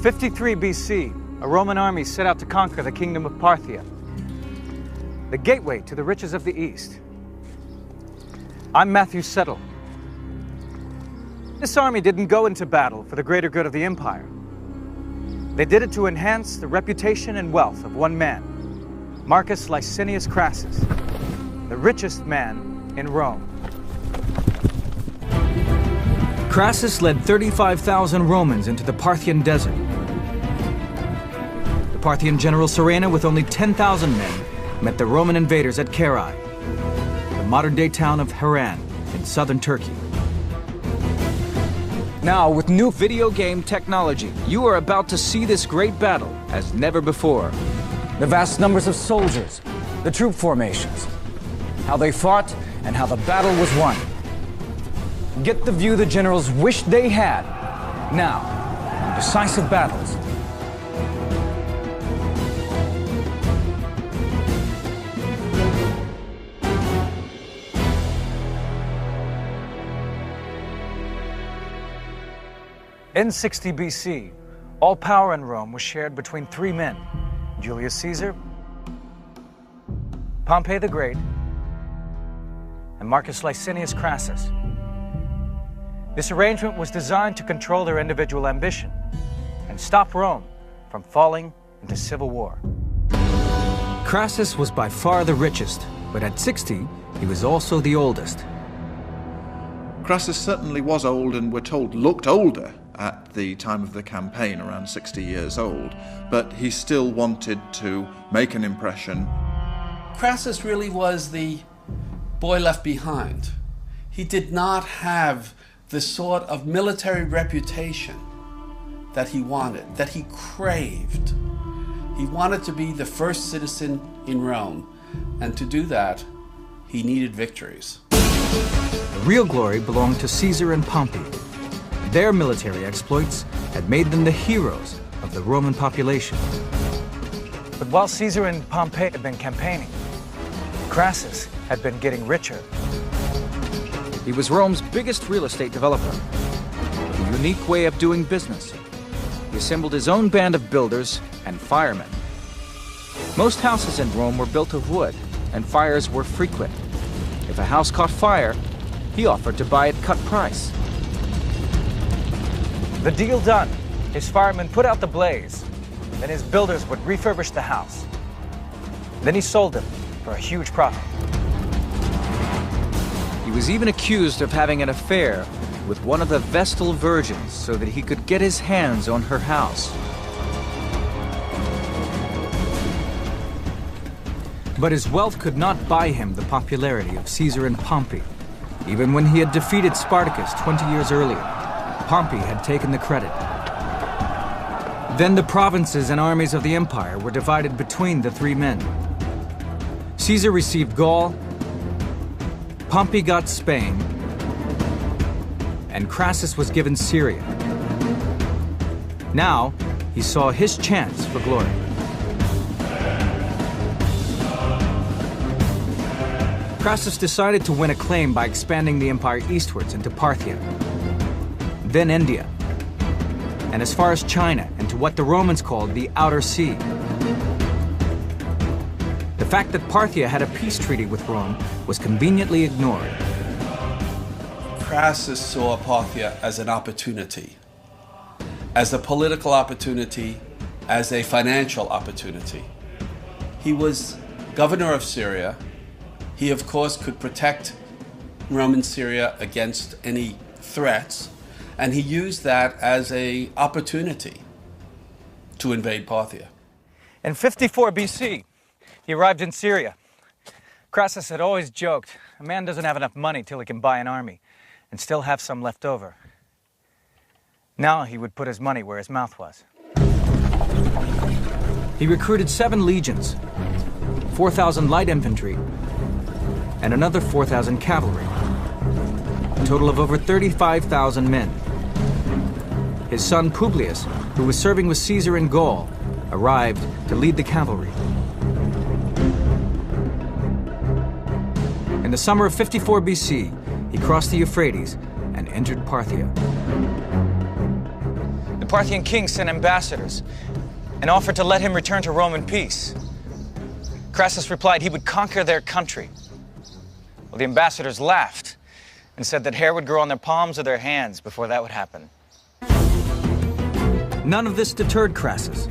53 BC, a Roman army set out to conquer the kingdom of Parthia, the gateway to the riches of the East. I'm Matthew Settle. This army didn't go into battle for the greater good of the empire. They did it to enhance the reputation and wealth of one man, Marcus Crassus, the richest man in Rome. Crassus led 35,000 Romans into the Parthian desert. The Parthian general Serena, with only 10,000 men, met the Roman invaders at Carrhae, the modern-day town of Haran in southern Turkey. Now, with new video game technology, you are about to see this great battle as never before. The vast numbers of soldiers, the troop formations, how they fought, and how the battle was won. Get the view the generals wished they had, now, on decisive battles. In 60 BC, all power in Rome was shared between three men: Julius Caesar, Pompey the Great, and Marcus Crassus. This arrangement was designed to control their individual ambition and stop Rome from falling into civil war. Crassus was by far the richest, but at 60, he was also the oldest. Crassus certainly was old, and we're told looked older at the time of the campaign, around 60 years old, but he still wanted to make an impression. Crassus really was the boy left behind. He did not have the sort of military reputation that he wanted, that he craved. He wanted to be the first citizen in Rome, and to do that, he needed victories. The real glory belonged to Caesar and Pompey. Their military exploits had made them the heroes of the Roman population. But while Caesar and Pompey had been campaigning, Crassus had been getting richer. He was Rome's biggest real estate developer, with a unique way of doing business. He assembled his own band of builders and firemen. Most houses in Rome were built of wood, and fires were frequent. If a house caught fire, he offered to buy at cut price. The deal done, his firemen put out the blaze, then his builders would refurbish the house. Then he sold them for a huge profit. He was even accused of having an affair with one of the Vestal virgins so that he could get his hands on her house. But his wealth could not buy him the popularity of Caesar and Pompey. Even when he had defeated Spartacus 20 years earlier, Pompey had taken the credit. Then the provinces and armies of the empire were divided between the three men. Caesar received Gaul, Pompey got Spain, and Crassus was given Syria. Now, he saw his chance for glory. Crassus decided to win acclaim by expanding the empire eastwards into Parthia, then India, and as far as China and to what the Romans called the Outer Sea. The fact that Parthia had a peace treaty with Rome was conveniently ignored. Crassus saw Parthia as an opportunity, as a political opportunity, as a financial opportunity. He was governor of Syria. He, of course, could protect Roman Syria against any threats, and he used that as an opportunity to invade Parthia. In 54 BC, he arrived in Syria. Crassus had always joked, a man doesn't have enough money till he can buy an army and still have some left over. Now he would put his money where his mouth was. He recruited 7 legions, 4,000 light infantry, and another 4,000 cavalry, a total of over 35,000 men. His son Publius, who was serving with Caesar in Gaul, arrived to lead the cavalry. In the summer of 54 BC, he crossed the Euphrates and entered Parthia. Parthian king sent ambassadors and offered to let him return to Rome in peace. Crassus replied he would conquer their country. Well, the ambassadors laughed and said that hair would grow on their palms or their hands before that would happen. None of this deterred Crassus.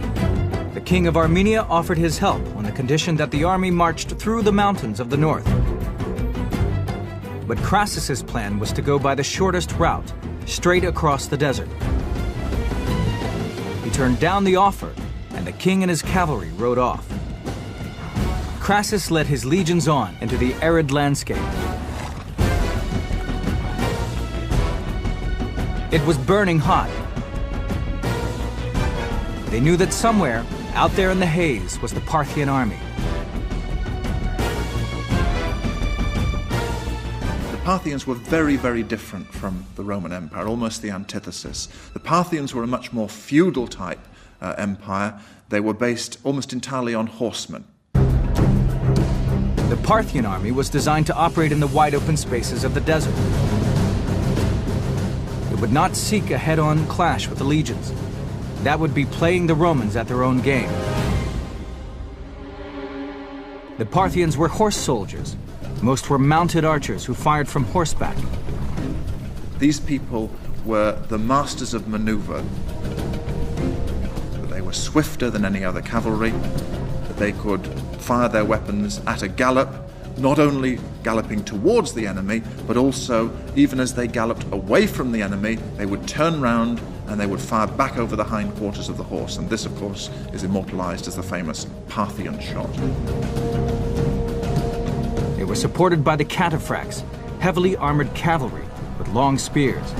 The king of Armenia offered his help on the condition that the army marched through the mountains of the north. But Crassus's plan was to go by the shortest route, straight across the desert. He turned down the offer, and the king and his cavalry rode off. Crassus led his legions on into the arid landscape. It was burning hot. They knew that somewhere out there in the haze was the Parthian army. The Parthians were very, very different from the Roman Empire, almost the antithesis. The Parthians were a much more feudal type empire. They were based almost entirely on horsemen. The Parthian army was designed to operate in the wide open spaces of the desert. It would not seek a head-on clash with the legions. That would be playing the Romans at their own game. The Parthians were horse soldiers. Most were mounted archers who fired from horseback. These people were the masters of maneuver. They were swifter than any other cavalry. They could fire their weapons at a gallop, not only galloping towards the enemy, but also, even as they galloped away from the enemy, they would turn round and they would fire back over the hindquarters of the horse. And this, of course, is immortalized as the famous Parthian shot. They were supported by the cataphracts, heavily armored cavalry with long spears.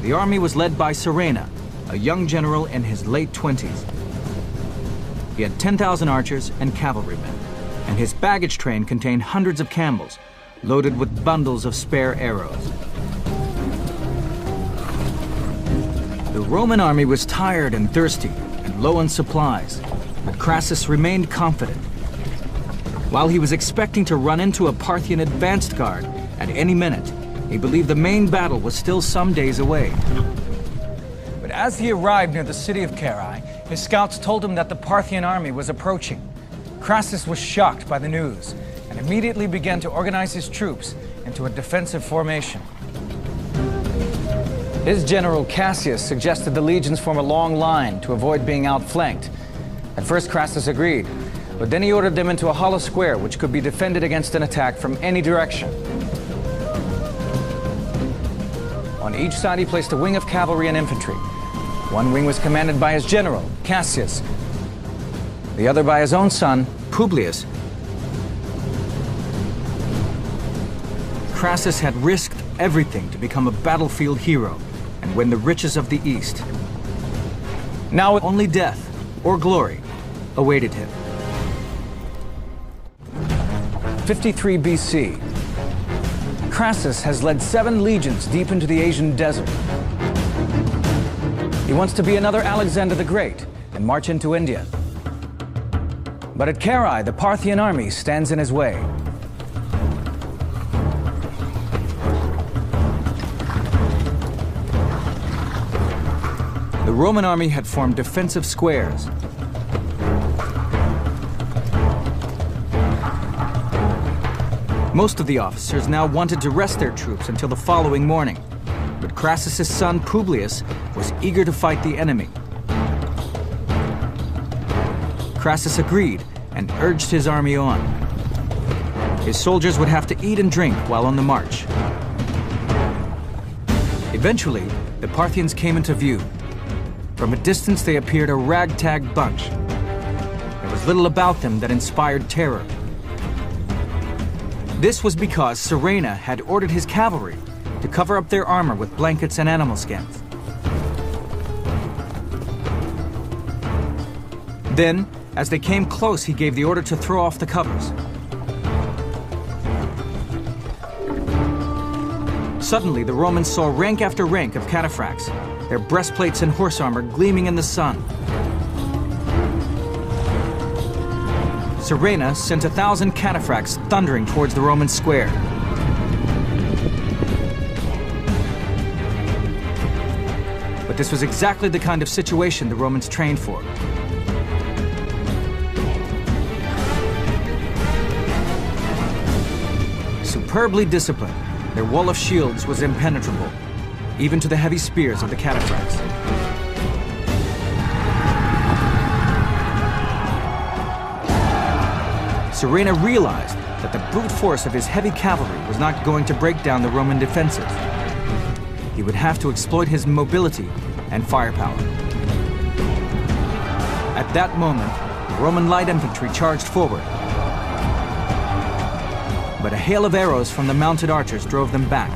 The army was led by Serena, a young general in his late 20s. He had 10,000 archers and cavalrymen, and his baggage train contained hundreds of camels, loaded with bundles of spare arrows. The Roman army was tired and thirsty and low on supplies, but Crassus remained confident. While he was expecting to run into a Parthian advanced guard at any minute, he believed the main battle was still some days away. But as he arrived near the city of Carrhae, his scouts told him that the Parthian army was approaching. Crassus was shocked by the news and immediately began to organize his troops into a defensive formation. His general Cassius suggested the legions form a long line to avoid being outflanked. At first Crassus agreed, but then he ordered them into a hollow square which could be defended against an attack from any direction. On each side he placed a wing of cavalry and infantry. One wing was commanded by his general, Cassius, the other by his own son, Publius. Crassus had risked everything to become a battlefield hero and win the riches of the East. Now only death or glory awaited him. 53 BC. Crassus has led 7 legions deep into the Asian desert. He wants to be another Alexander the Great and march into India. But at Carrhae, the Parthian army stands in his way. The Roman army had formed defensive squares. Most of the officers now wanted to rest their troops until the following morning, but Crassus's son Publius was eager to fight the enemy. Crassus agreed and urged his army on. His soldiers would have to eat and drink while on the march. Eventually, the Parthians came into view. From a distance, they appeared a ragtag bunch. There was little about them that inspired terror. This was because Serena had ordered his cavalry to cover up their armor with blankets and animal skins. Then, as they came close, he gave the order to throw off the covers. Suddenly, the Romans saw rank after rank of cataphracts, their breastplates and horse armor gleaming in the sun. Serena sent 1,000 cataphracts thundering towards the Roman square. this was exactly the kind of situation the Romans trained for. Superbly disciplined, their wall of shields was impenetrable, even to the heavy spears of the cataphracts. Surena realized that the brute force of his heavy cavalry was not going to break down the Roman defenses. He would have to exploit his mobility and firepower. At that moment, Roman light infantry charged forward. But a hail of arrows from the mounted archers drove them back.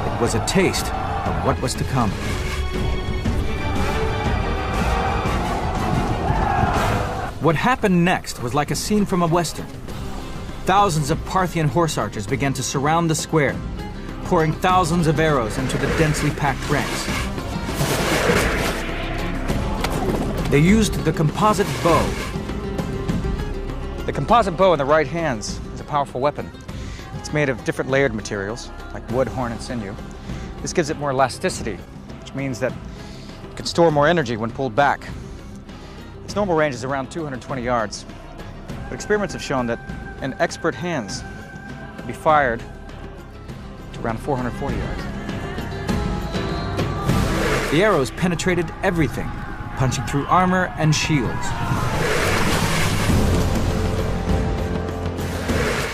It was a taste of what was to come. What happened next was like a scene from a western. Thousands of Parthian horse archers began to surround the square, pouring thousands of arrows into the densely packed ranks. They used the composite bow. The composite bow in the right hands is a powerful weapon. It's made of different layered materials, like wood, horn, and sinew. This gives it more elasticity, which means that it can store more energy when pulled back. Its normal range is around 220 yards, but experiments have shown that in expert hands it can be fired to around 440 yards. The arrows penetrated everything, punching through armor and shields.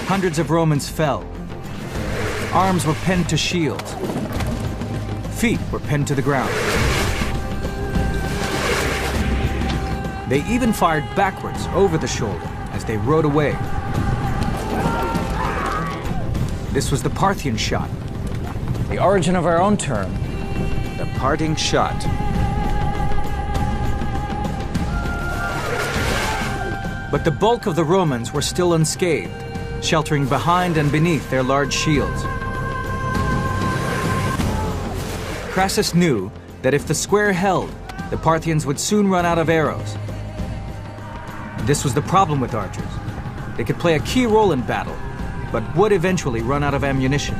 Hundreds of Romans fell. Arms were pinned to shields. Feet were pinned to the ground. They even fired backwards over the shoulder as they rode away. This was the Parthian shot, the origin of our own term, the parting shot. But the bulk of the Romans were still unscathed, sheltering behind and beneath their large shields. Crassus knew that if the square held, the Parthians would soon run out of arrows. This was the problem with archers. They could play a key role in battle, but would eventually run out of ammunition.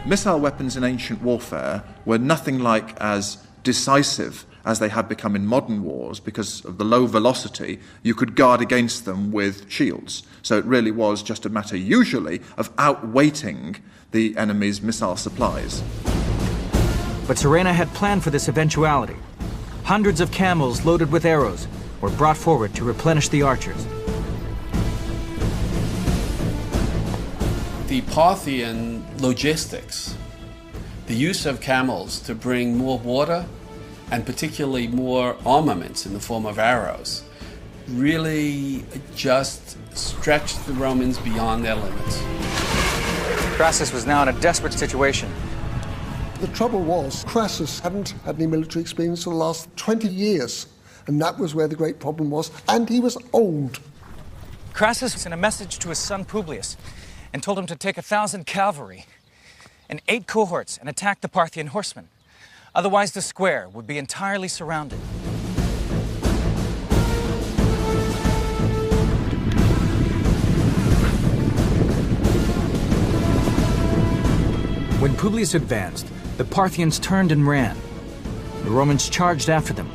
Missile weapons in ancient warfare were nothing like as decisive as they had become in modern wars because of the low velocity. You could guard against them with shields. So it really was just a matter, usually, of outweighting the enemy's missile supplies. But Surena had planned for this eventuality. Hundreds of camels loaded with arrows were brought forward to replenish the archers. The Parthian logistics, the use of camels to bring more water and particularly more armaments in the form of arrows, really just stretched the Romans beyond their limits. Crassus was now in a desperate situation. The trouble was, Crassus hadn't had any military experience for the last 20 years. And that was where the great problem was. And he was old. Crassus sent a message to his son Publius and told him to take 1,000 cavalry and 8 cohorts and attack the Parthian horsemen. Otherwise, the square would be entirely surrounded. When Publius advanced, the Parthians turned and ran. The Romans charged after them.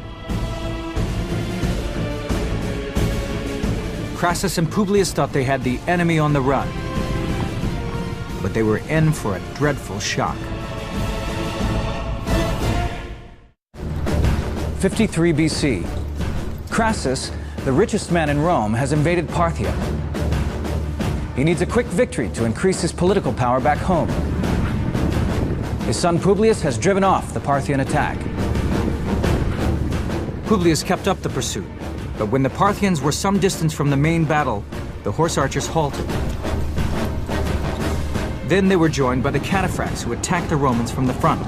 Crassus and Publius thought they had the enemy on the run, but they were in for a dreadful shock. 53 BC. Crassus, the richest man in Rome, has invaded Parthia. He needs a quick victory to increase his political power back home. His son Publius has driven off the Parthian attack. Publius kept up the pursuit, but when the Parthians were some distance from the main battle, the horse archers halted. Then they were joined by the cataphracts who attacked the Romans from the front.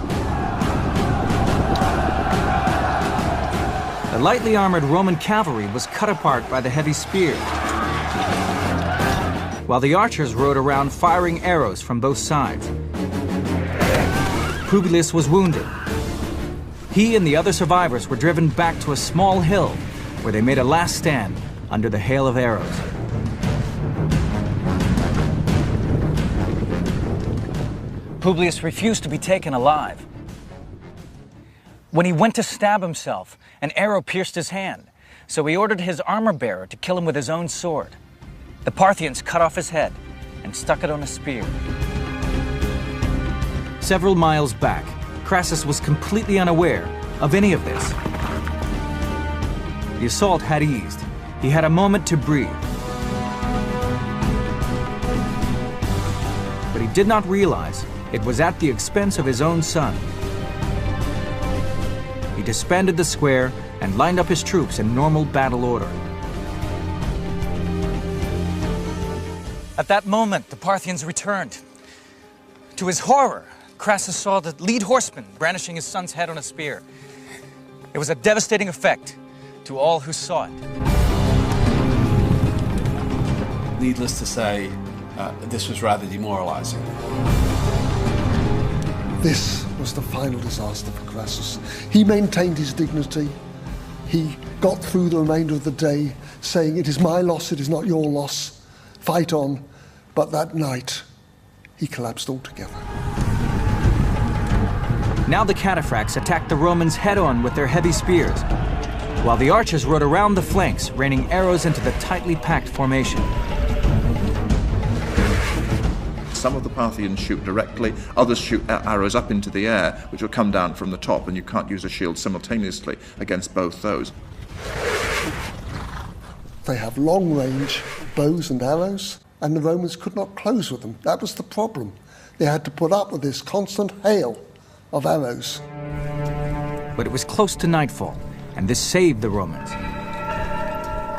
The lightly armored Roman cavalry was cut apart by the heavy spears, while the archers rode around firing arrows from both sides. Publius was wounded. He and the other survivors were driven back to a small hill where they made a last stand under the hail of arrows. Publius refused to be taken alive. When he went to stab himself, an arrow pierced his hand, so he ordered his armor-bearer to kill him with his own sword. The Parthians cut off his head and stuck it on a spear. Several miles back, Crassus was completely unaware of any of this. The assault had eased. He had a moment to breathe. But he did not realize it was at the expense of his own son. He disbanded the square and lined up his troops in normal battle order. At that moment, the Parthians returned. To his horror, Crassus saw the lead horseman brandishing his son's head on a spear. It was a devastating effect to all who saw it. Needless to say, this was rather demoralizing. This was the final disaster for Crassus. He maintained his dignity. He got through the remainder of the day saying, "It is my loss, it is not your loss. Fight on." But that night, he collapsed altogether. Now the cataphracts attacked the Romans head-on with their heavy spears, while the archers rode around the flanks, raining arrows into the tightly packed formation. Some of the Parthians shoot directly, others shoot arrows up into the air, which will come down from the top, and you can't use a shield simultaneously against both those. They have long-range bows and arrows, and the Romans could not close with them. That was the problem. They had to put up with this constant hail of arrows. But it was close to nightfall, and this saved the Romans.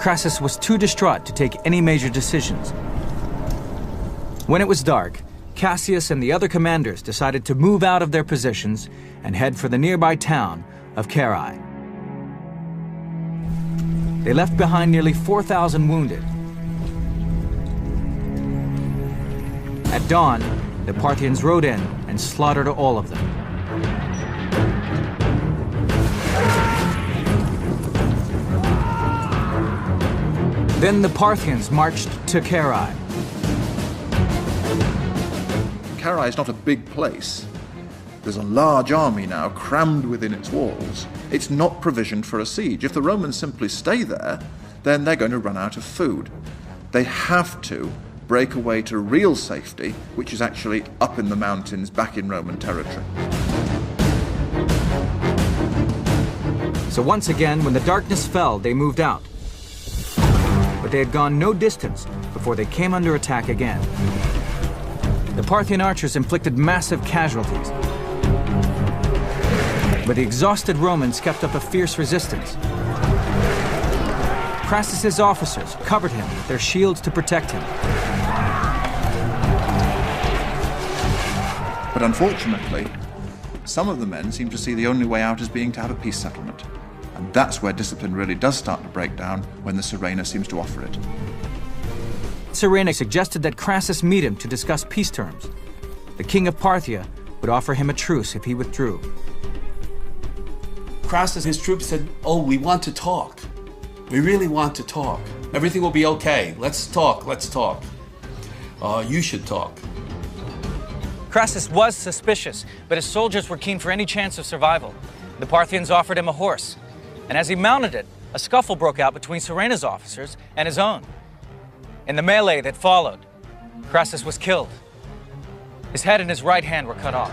Crassus was too distraught to take any major decisions. When it was dark, Cassius and the other commanders decided to move out of their positions and head for the nearby town of Carrhae. They left behind nearly 4,000 wounded. At dawn, the Parthians rode in and slaughtered all of them. Then the Parthians marched to Carrhae. Carrhae is not a big place. There's a large army now crammed within its walls. It's not provisioned for a siege. If the Romans simply stay there, then they're going to run out of food. They have to break away to real safety, which is actually up in the mountains, back in Roman territory. So once again, when the darkness fell, they moved out. But they had gone no distance before they came under attack again. The Parthian archers inflicted massive casualties. But the exhausted Romans kept up a fierce resistance. Crassus's officers covered him with their shields to protect him. But unfortunately, some of the men seem to see the only way out as being to have a peace settlement. And that's where discipline really does start to break down, when the Surena seems to offer it. Surena suggested that Crassus meet him to discuss peace terms. The king of Parthia would offer him a truce if he withdrew. Crassus, his troops said, "Oh, we want to talk. We really want to talk. Everything will be okay. Let's talk, let's talk. You should talk." Crassus was suspicious, but his soldiers were keen for any chance of survival. The Parthians offered him a horse, and as he mounted it, a scuffle broke out between Surena's officers and his own. In the melee that followed, Crassus was killed. His head and his right hand were cut off.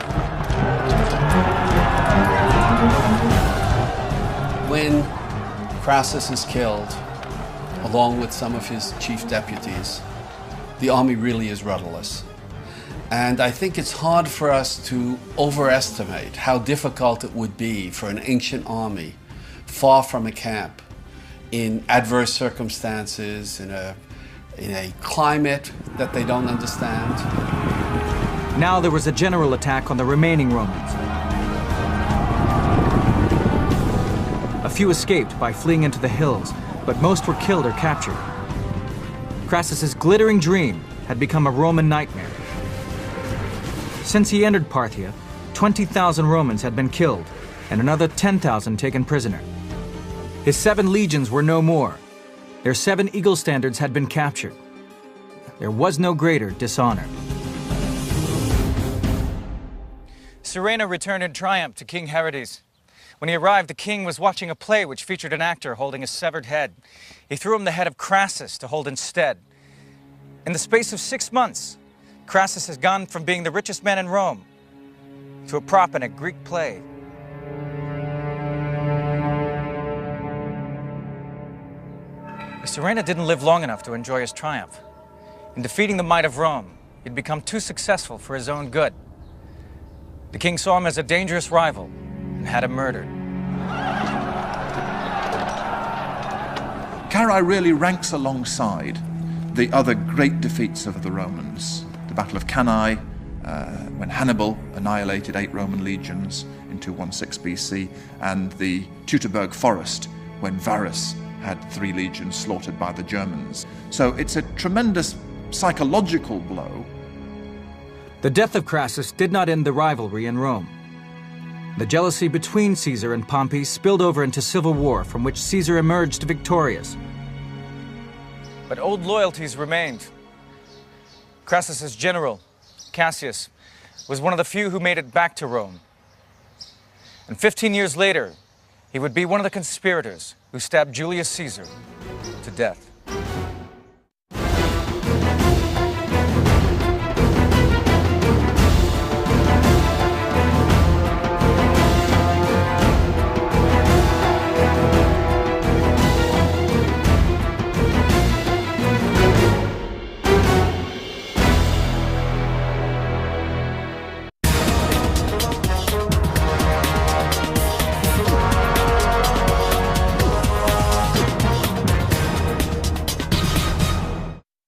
When Crassus is killed, along with some of his chief deputies, the army really is rudderless. And I think it's hard for us to overestimate how difficult it would be for an ancient army, far from a camp, in adverse circumstances, in a climate that they don't understand. Now there was a general attack on the remaining Romans. A few escaped by fleeing into the hills, but most were killed or captured. Crassus's glittering dream had become a Roman nightmare. Since he entered Parthia, 20,000 Romans had been killed and another 10,000 taken prisoner. His 7 legions were no more. Their 7 eagle standards had been captured. There was no greater dishonor. Surena returned in triumph to King Herodes. When he arrived, the king was watching a play which featured an actor holding a severed head. He threw him the head of Crassus to hold instead. In the space of 6 months, Crassus has gone from being the richest man in Rome to a prop in a Greek play. Serena didn't live long enough to enjoy his triumph. In defeating the might of Rome, he'd become too successful for his own good. The king saw him as a dangerous rival and had him murdered. Carrhae really ranks alongside the other great defeats of the Romans. The Battle of Cannae, when Hannibal annihilated 8 Roman legions in 216 BC, and the Teutoburg Forest, when Varus had 3 legions slaughtered by the Germans. So it's a tremendous psychological blow. The death of Crassus did not end the rivalry in Rome. The jealousy between Caesar and Pompey spilled over into civil war, from which Caesar emerged victorious. But old loyalties remained. Crassus's general, Cassius, was one of the few who made it back to Rome. And 15 years later, he would be one of the conspirators who stabbed Julius Caesar to death.